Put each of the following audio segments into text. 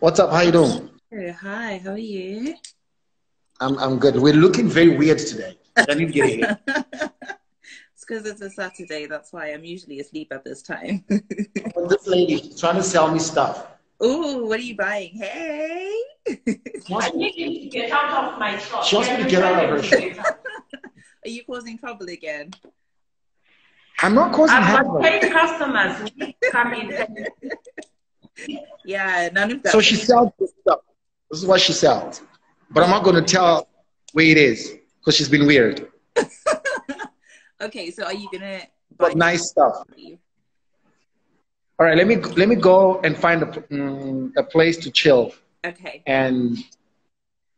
What's up? How you doing? Oh, hi, how are you? I'm good. We're looking very weird today. I need to get here. It's because it's a Saturday. That's why I'm usually asleep at this time. Well, this lady is trying to sell me stuff. Oh, what are you buying? Hey! She wants I need you to get out of my shop. she wants me to get out of her shop. Are you causing trouble again? I'm not causing I've got havoc. 10 customers who come in. Yeah, none of that. So she sells this stuff. This is what she sells. But I'm not going to tell where it is because she's been weird. Okay, so are you gonna buy But nice stuff. All right, let me go and find a place to chill Okay. and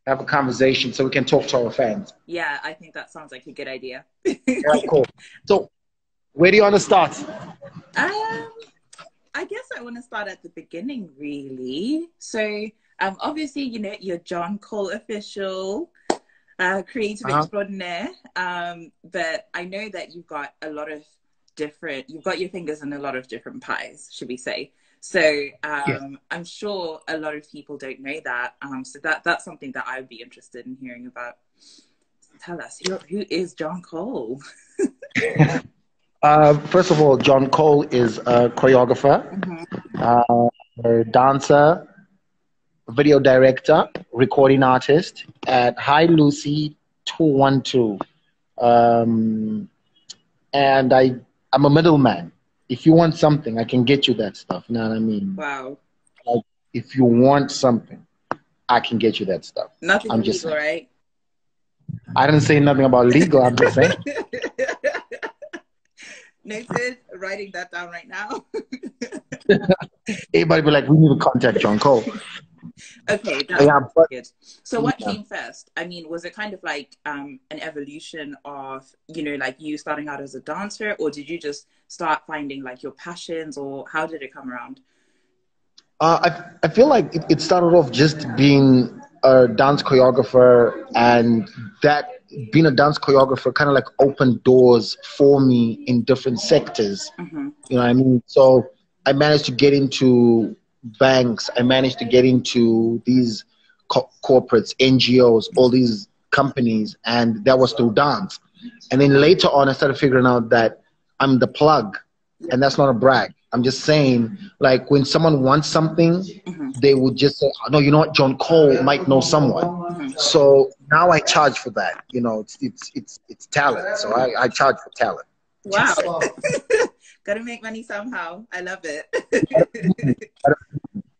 have a conversation so we can talk to our fans. Yeah, I think that sounds like a good idea. Yeah, cool. So, where do you want to start? I guess I want to start at the beginning, really. So, obviously, you know, you're John Cole official, creative extraordinaire. But I know that you've got a lot of you've got your fingers in a lot of different pies, should we say. So, Yes. I'm sure a lot of people don't know that. So that's something that I would be interested in hearing about. Tell us, who is John Cole? First of all, John Cole is a choreographer, a dancer, video director, recording artist at Hi Lucy 212. And I'm a middleman. If you want something, I can get you that stuff. You know what I mean? Wow. Like, if you want something, I can get you that stuff. Nothing I'm just illegal, saying. right? I didn't say nothing about legal. I'm just saying. Noted. Writing that down right now. Everybody be like, we need to contact John Cole. Okay, that's Yeah, but good. So what yeah. came first? I mean, was it kind of like an evolution of, you know, like you starting out as a dancer, or did you just start finding like your passions, or how did it come around? I feel like it started off just being a dance choreographer, and that being a dance choreographer kind of like opened doors for me in different sectors. Mm-hmm. You know what I mean? So I managed to get into banks. I managed to get into these corporates, NGOs, all these companies, and that was through dance. And then later on, I started figuring out that I'm the plug, and that's not a brag. I'm just saying, like, when someone wants something, they would just say, "No, you know what? John Cole might know someone." So now I charge for that. You know, it's talent. So I charge for talent. Wow. Gotta make money somehow. I love it.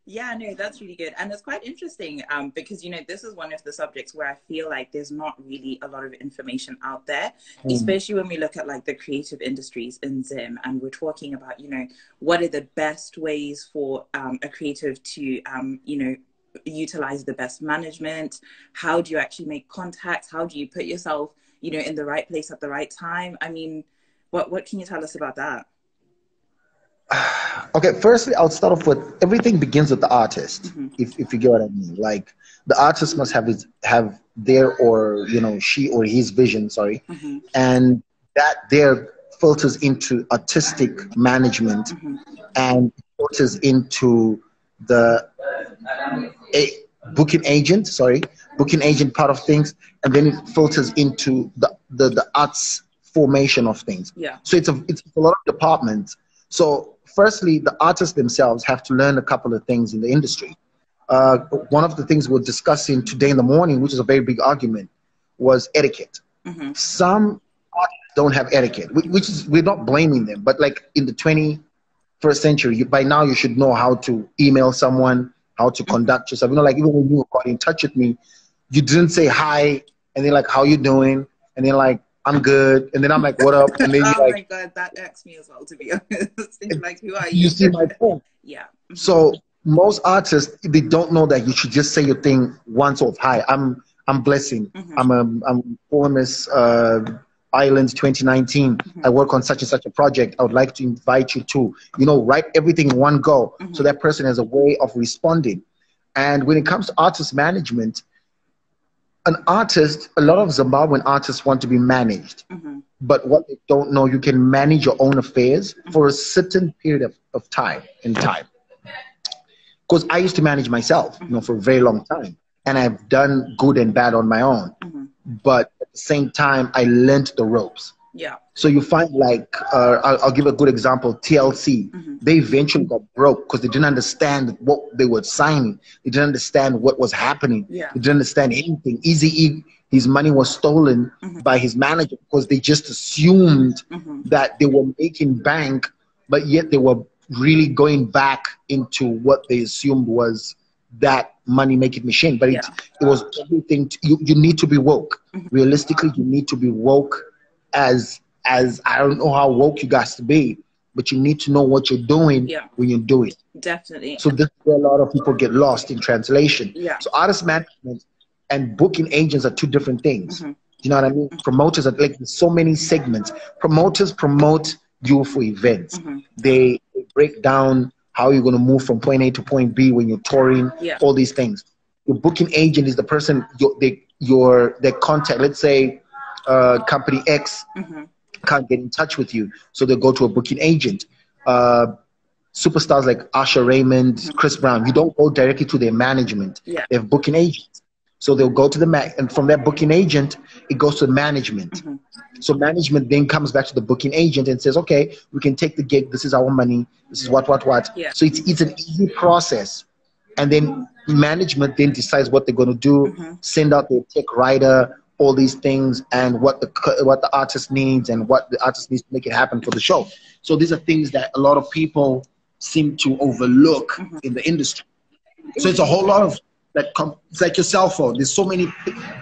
Yeah, no, that's really good. And it's quite interesting because, you know, this is one of the subjects where I feel like there's not really a lot of information out there, especially when we look at like the creative industries in Zim, and we're talking about, you know, what are the best ways for a creative to, you know, utilize the best management? How do you actually make contacts? How do you put yourself, you know, in the right place at the right time? I mean, what can you tell us about that? Okay, firstly, I'll start off with everything begins with the artist, if you get what I mean. Like, the artist must have their, or, you know, she or his vision, sorry, and that there filters into artistic management, and filters into the booking agent part of things, and then it filters into the arts formation of things. Yeah. So it's a lot of departments. So firstly, the artists themselves have to learn a couple of things in the industry. One of the things we're discussing today in the morning, which is a very big argument, was etiquette. Some artists don't have etiquette, which is, we're not blaming them, but like in the 21st century, by now you should know how to email someone, how to conduct yourself. You know, like even when you got in touch with me, you didn't say hi, and then like, how you doing? And then like, I'm good. And then I'm like, what up? And then you're Oh like, my God, that irks me as well, to be honest. Like, who are you? you see my point. Yeah. So most artists, they don't know that you should just say your thing once off. Hi, I'm Blessing. I'm Miss Island 2019. I work on such and such a project. I would like to invite you to, you know, write everything in one go. So that person has a way of responding. And when it comes to artist management, an artist, a lot of Zimbabwean artists want to be managed. But what they don't know, you can manage your own affairs for a certain period of time. because I used to manage myself, you know, for a very long time, and I've done good and bad on my own. But at the same time, I learned the ropes. Yeah. So you find like, I'll give a good example, TLC. They eventually got broke because they didn't understand what they were signing. They didn't understand what was happening. Yeah. They didn't understand anything. Eazy-E, his money was stolen by his manager because they just assumed that they were making bank, but yet they were really going back into what they assumed was that money-making machine. But it was everything. You need to be woke. Realistically, you need to be woke as I don't know how woke you guys to be, but you need to know what you're doing when you do it. Definitely. So this is where a lot of people get lost in translation. Yeah. So artist management and booking agents are two different things. You know what I mean? Promoters are like, there's so many segments. Promoters promote you for events. They break down how you're going to move from point A to point B when you're touring, all these things. Your booking agent is the person, their contact. Let's say company X can't get in touch with you, so they'll go to a booking agent. Superstars like Asha Raymond, Chris Brown, you don't go directly to their management. They have booking agents. So they'll go to the and from that booking agent, it goes to management. So management then comes back to the booking agent and says, okay, we can take the gig. This is our money. This is what. So it's an easy process. And then management then decides what they're going to do, send out their tech writer, all these things, and what the artist needs and what the artist needs to make it happen for the show. So these are things that a lot of people seem to overlook in the industry. So it's a whole lot of that. It's like your cell phone. There's so many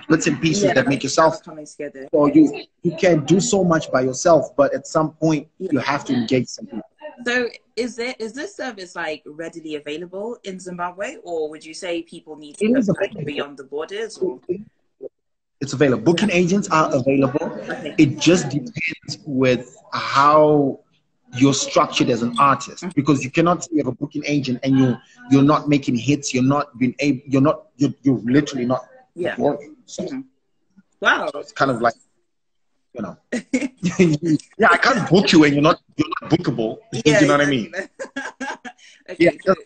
bits and pieces that make yourself. So you can do so much by yourself, but at some point you have to engage some people. So is this service like readily available in Zimbabwe, or would you say people need to look like beyond the borders? Or? It's available. Booking agents are available. It just depends with how you're structured as an artist, because you cannot say you have a booking agent and you're not making hits. You're not being able. You're literally not working. So, wow. So it's kind of like, you know, I can't book you and you're not bookable. You know what I mean? Okay, so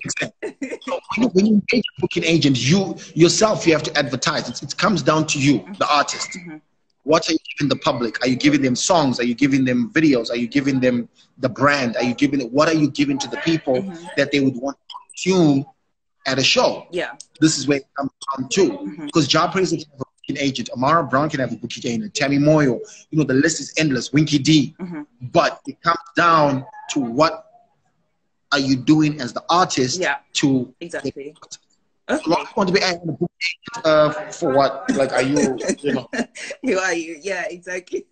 when you engage a booking agent, you have to advertise. It comes down to you, the artist. What are you giving the public? Are you giving them songs? Are you giving them videos? Are you giving them the brand? What are you giving to the people that they would want to consume at a show? This is where it comes down to, because Ja Praise can have a booking agent, Amara Brown can have a booking agent, Tammy Moyo, you know, the list is endless, Winky D. But it comes down to what are you doing as the artist to exactly. A lot of want to be a book agent for what? Like, are you, you know? Who are you? Yeah, exactly.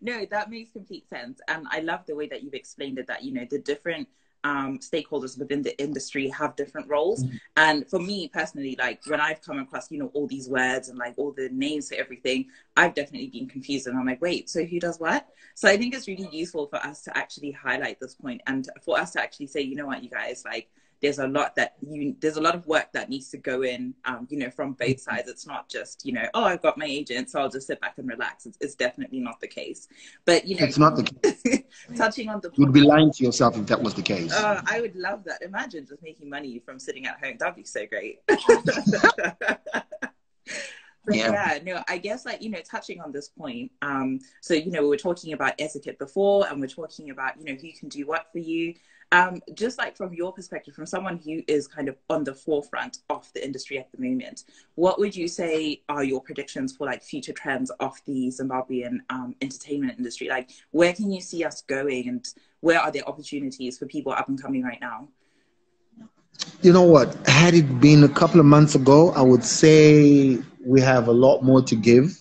No, that makes complete sense. And I love the way that you've explained it, that, you know, the different stakeholders within the industry have different roles. And for me personally, like when I've come across, you know, all these words and like all the names for everything, I've definitely been confused, and I'm like, wait, so who does what? So I think it's really useful for us to actually highlight this point, and for us to actually say, you know what, you guys, like, there's a lot of work that needs to go in, you know, from both sides. It's not just, you know, oh, I've got my agent, so I'll just sit back and relax. It's definitely not the case. But, you know, it's not the case. Touching on the point, you'd be lying to yourself if that was the case. I would love that. Imagine just making money from sitting at home. That'd be so great. But yeah, no, I guess, like, you know, touching on this point, so, you know, we were talking about etiquette before, and we're talking about, you know, who can do what for you. Just like from your perspective, from someone who is kind of on the forefront of the industry at the moment, what would you say are your predictions for like future trends of the Zimbabwean entertainment industry? Like, where can you see us going, and where are there opportunities for people up and coming right now? You know what? Had it been a couple of months ago, I would say we have a lot more to give.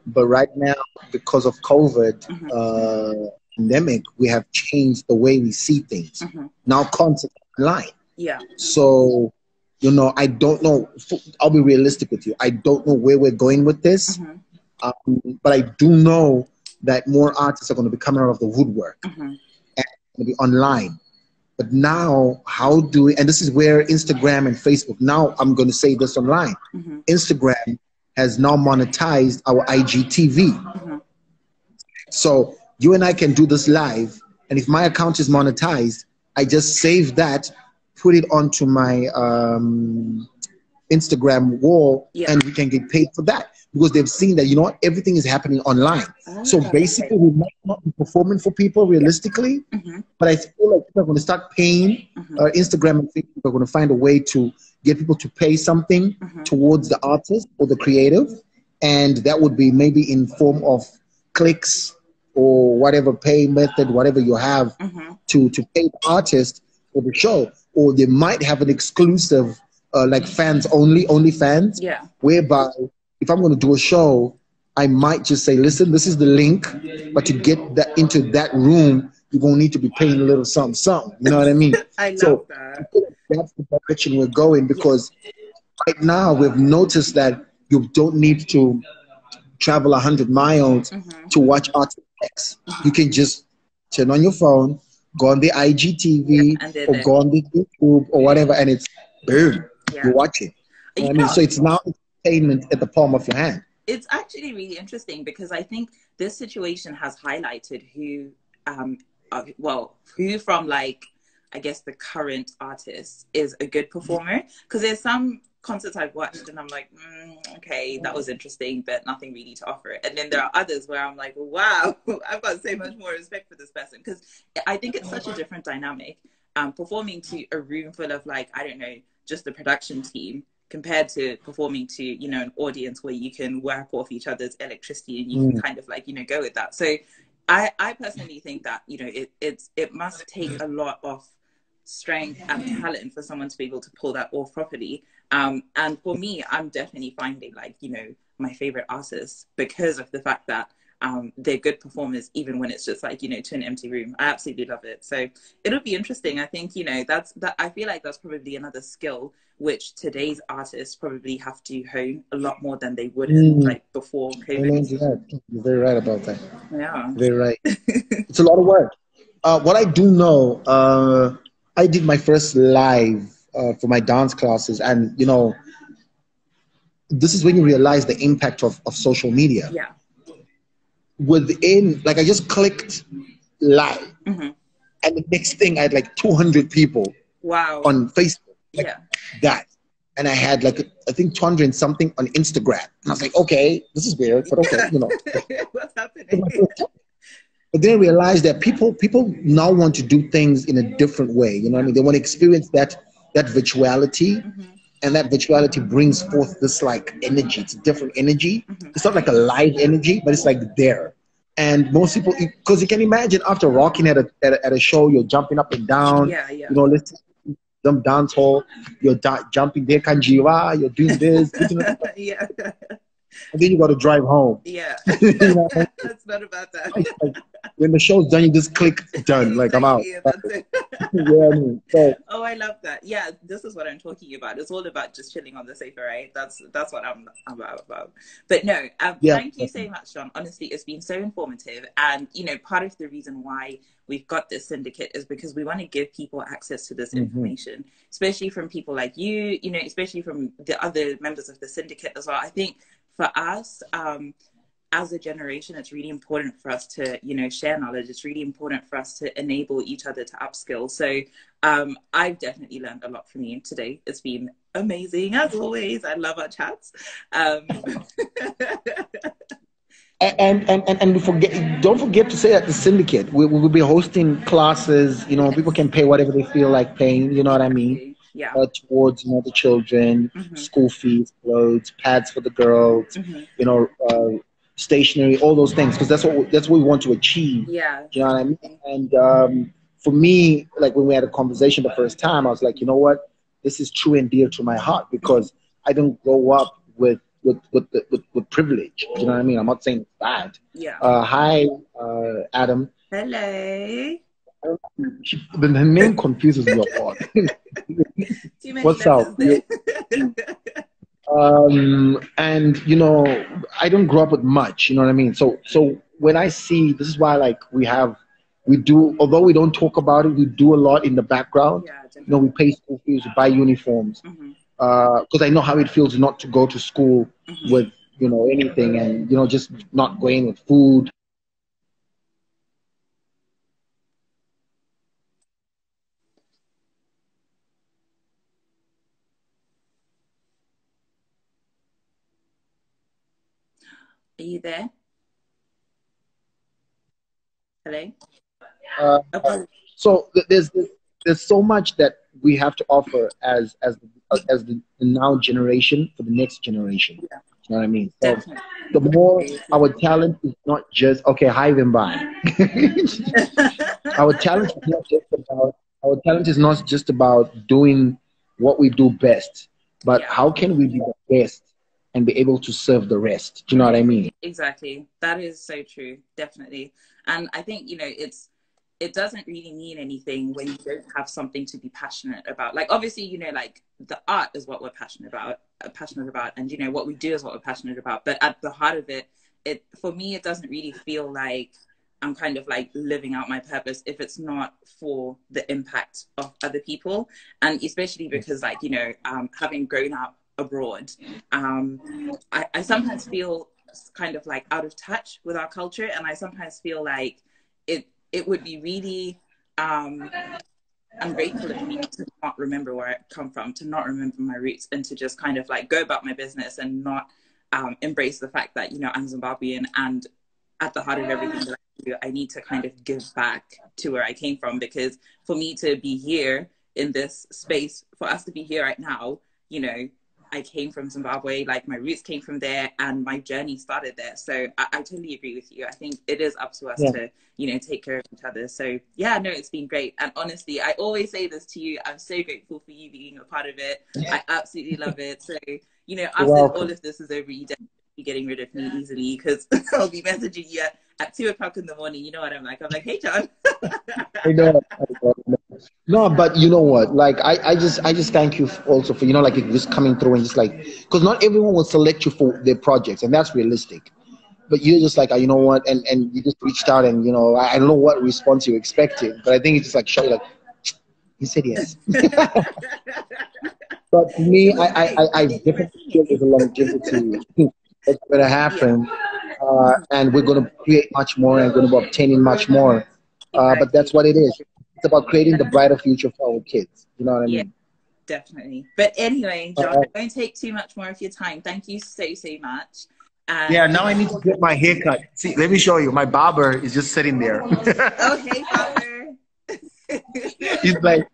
But right now, because of COVID, pandemic, we have changed the way we see things. Now content online. So, you know, I don't know. I'll be realistic with you. I don't know where we're going with this. But I do know that more artists are going to be coming out of the woodwork and going to be online. But now, how do we, and this is where Instagram and Facebook, now I'm going to say this online. Instagram has now monetized our IGTV. So you and I can do this live, and if my account is monetized, I just save that put it onto my Instagram wall, Yeah. and we can get paid for that because they've seen that, you know what, everything is happening online. So basically, we might not be performing for people realistically, but I feel like people are going to start paying. Instagram and Facebook are going to find a way to get people to pay something towards the artist or the creative, and that would be maybe in form of clicks or whatever pay method, whatever you have to pay the artist for the show. Or they might have an exclusive, like fans only fans, whereby if I'm going to do a show, I might just say, listen, this is the link, but to get that into that room, you're going to need to be paying a little something. You know what I mean? I love that. That's the direction we're going, because right now we've noticed that you don't need to travel 100 miles to watch Artist X. You can just turn on your phone, go on the IGTV, or go on the YouTube or whatever, and it's boom, you watch it. You know what I mean? So it's now entertainment at the palm of your hand. It's actually really interesting because I think this situation has highlighted who from, like, I guess the current artist is a good performer. Because there's some concerts I've watched and I'm like, okay, that was interesting, but nothing really to offer. And then there are others where I'm like, wow, I've got so much more respect for this person, because I think it's such a different dynamic, performing to a room full of, like, I don't know, just the production team, compared to performing to, you know, an audience where you can work off each other's electricity and you can kind of, like, you know, go with that. So I personally think that, you know, it must take a lot of strength and talent for someone to be able to pull that off properly. And for me, I'm definitely finding, like, you know, my favorite artists because of the fact that they're good performers, even when it's just, like, you know, to an empty room. I absolutely love it. So it'll be interesting. I think, you know, I feel like that's probably another skill which today's artists probably have to hone a lot more than they would have, like, before COVID. You're very right about that. Yeah. Very right. It's a lot of work. What I do know, I did my first live for my dance classes, and, you know, this is when you realize the impact of social media. Yeah. Within, like, I just clicked live, and the next thing I had like 200 people on Facebook. Like that. And I had, like, I think 200 and something on Instagram. And I was like, okay, this is weird, but okay, you know. What's happening? But then I realized that people now want to do things in a different way. You know what I mean? They want to experience that virtuality, and that virtuality brings forth this, like, energy. It's a different energy. It's not like a live energy, but it's like there. And most people, because you can imagine after rocking at a show, you're jumping up and down. You know, let's some dance hall, you're jumping there, kanjiwa, you're doing this. And then you got to drive home. Yeah. You know? That's not about that. Like, when the show's done, you just click done. Like, I'm out. That's it. Yeah, I mean, so. Oh, I love that. Yeah, this is what I'm talking about. It's all about just chilling on the sofa, right? That's what I'm about. But no, thank you so much, John. Honestly, it's been so informative. And, you know, part of the reason why we've got this syndicate is because we want to give people access to this information, especially from people like you know, especially from the other members of the syndicate as well. I think for us, as a generation, it's really important for us to, you know, share knowledge. It's really important for us to enable each other to upskill. So I've definitely learned a lot from you today. It's been amazing, as always. I love our chats. And don't forget to say at the syndicate, we will be hosting classes. You know, people can pay whatever they feel like paying. You know what I mean? Yeah. Towards, you know, the children, school fees, clothes, pads for the girls. You know, stationery, all those things, because that's what we want to achieve. Yeah. You know what I mean? And for me, like, when we had a conversation the first time, I was like, you know what? This is true and dear to my heart, because I didn't grow up with privilege. You know what I mean? I'm not saying it's bad. Yeah. Hi, Adam. Hello. The name confuses me a lot. What's up? And, you know, I don't grow up with much. You know what I mean? So when I see, this is why, like, we do, although we don't talk about it, we do a lot in the background. Yeah, you know, we pay school fees, we buy uniforms. Because I know how it feels not to go to school with, you know, anything, and, you know, just not going with food. Are you there? Hello? So there's so much that we have to offer as the now generation for the next generation. You know what I mean? So Definitely. the more our talent is not just okay, hi Vimbai. Our talent is not just about doing what we do best, but how can we be the best and be able to serve the rest? Do you know what I mean? Exactly. That is so true. Definitely. And I think, you know, it doesn't really mean anything when you don't have something to be passionate about. Like, obviously, you know, like the art is what we're passionate about, and, you know, what we do is what we're passionate about. But at the heart of it, for me, it doesn't really feel like I'm kind of like living out my purpose if it's not for the impact of other people. And especially because, like, you know, having grown up abroad, I sometimes feel kind of like out of touch with our culture. And I sometimes feel like it would be really ungrateful of me to not remember where I come from, to not remember my roots, and to just kind of like go about my business and not embrace the fact that, you know, I'm Zimbabwean, and at the heart of everything that I do, I need to kind of give back to where I came from. Because for me to be here in this space, for us to be here right now, you know, I came from Zimbabwe, like my roots came from there, and my journey started there. So I totally agree with you. I think it is up to us to, you know, take care of each other. So yeah, no, it's been great. And honestly, I always say this to you, I'm so grateful for you being a part of it. I absolutely love it. So, you know, after all of this is over, you definitely be getting rid of me easily, because I'll be messaging you at 2 o'clock in the morning. You know what I'm like? I'm like, hey, John. I know. No, but you know what? Like, I just thank you also for, you know, like just coming through and just like, because not everyone will select you for their projects, and that's realistic. But you're just like, you know what? And you just reached out, and, you know, I don't know what response you expected, but I think it's just like, show you like, he said yes. But for me, I definitely feel there's a longevity that's going to happen. And we're going to create much more and going to be obtaining much more. But that's what it is. It's about creating the brighter future for our kids. You know what I mean? Definitely. But anyway, John, I won't take too much more of your time. Thank you so much. Yeah, now I need to get my hair cut. See, let me show you. My barber is just sitting there. Oh, hey, barber. He's like,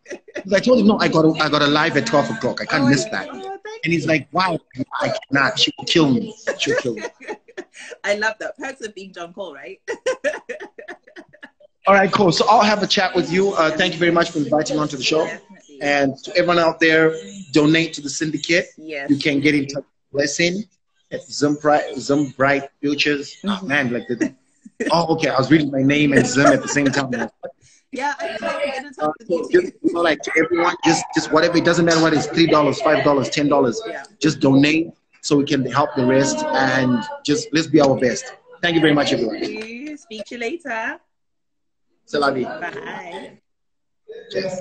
I told him, no, I got a live at 12 o'clock. I can't miss that. And he's like, why? I cannot. She will kill me. She'll kill me. I love that. Perks of being John Cole, right? All right, cool. So I'll have a chat with you. Thank you very much for inviting me onto the show. Definitely. And to everyone out there, donate to the Syndicate. Yes. You can get in touch with Blessing at Bright Futures. Oh, man, like the. Oh, okay. I was reading my name and Zim at the same time. Yeah, I'm get in touch with you too. So like to everyone, just whatever. It doesn't matter what it's $3, $5, $10. Yeah. Just donate so we can help the rest, and just let's be our best. Thank you very much, everyone. Thank you. Speak to you later. C'est la vie. Bye. Cheers.